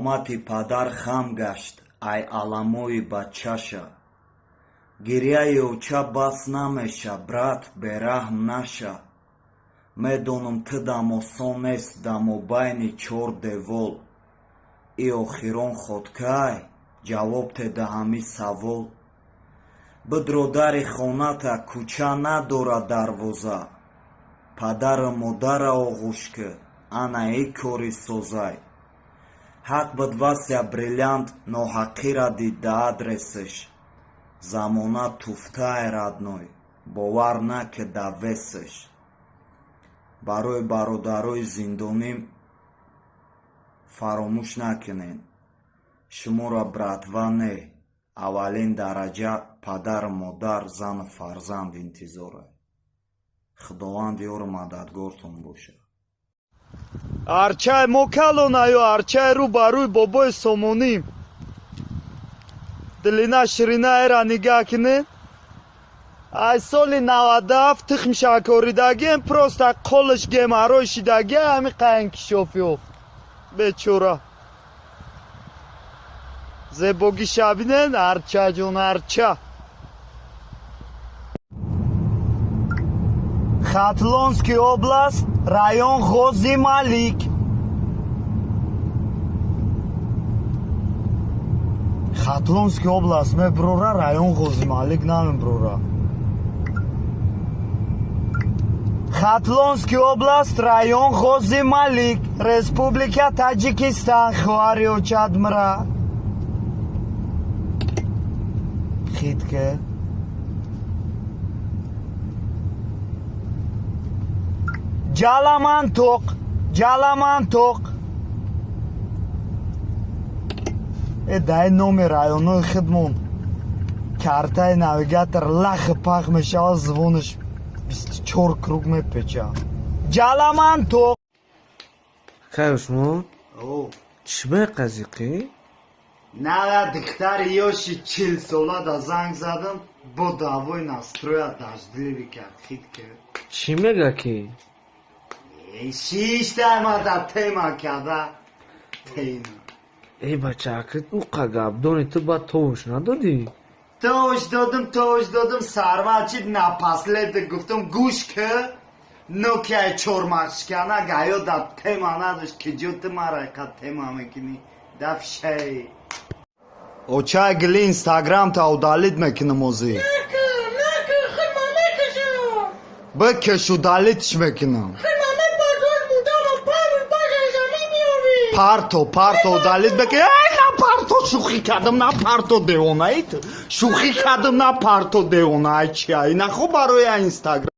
омати падар хам гашт ай аламои бачаша. гирьяи овча бас намеша, брат, бераҳм наша. медонам ту дам осон нест дамобайни чор девол. и охирон хоткай ҷавоб тедаҳами савол. бидро дари хоната кӯча надорад дарвоза. падару модара оғӯш ки ана и кори созай. ҳақ бидвася бриллиант ноҳақира дида адресиш. замона туфтае радной бовар наки давесиш. барои бародарои зиндоним фаромӯш накунед, шуморо братва не, аввалин дараҷа падару модар зану фарзанд интизорад. худованд ёру мададгортон бошад. арчай мо калонаю, арчай рӯ ба рӯи бобои сомоним. дилина ширина эра нигаҳ кунед. ай соли 97 тухм шакоридагием, просто қолиш гемарои шидаги ҳами қаянкишофиёф. бечора. зебоги шабинен, арча ҷон, арча. хатлонский област, район Ғози Малик. хатлонский област меброра, район Ғози Малик намеброра. хатлонский област, район Ғози Малик, республика Таҷикистан, хоҳари очадмра. хитке ҷаламантоқ, ҷаламантоқ. дай номи районҳои худмон картаи навигатор лахи пах мешавад, звониш 24 круг мепеча. ҷаламантоқ. хай усмон, чӣ байқазиқӣ? нава духтари ёши 40 солада занг задам, бо давои настроя даждливи кард. хитке чӣ мега ки? шиштамада тема када тема. эй бача, акрит уқа гапдони ту ба товуш надодӣ? توش دادم سرمچید نپسلیده گفتم گوش که نوکیای چورمشکنه گایا در تیما نداشت که جو تیما را که تیما میکنی دفشه اوچای گلی اینستاگرام تا udalید میکنه موزی نکه خیمامه کشو بکشو دالیدش میکنم خیمامه باگاش بودم و پامون باگاش میمیوری پارتو udalید بکنه پارتو شوخی کردم نه پارتو دیونایت شوخی کردم نه پارتو دیونایت چی ای نه خب برای اینستاگرام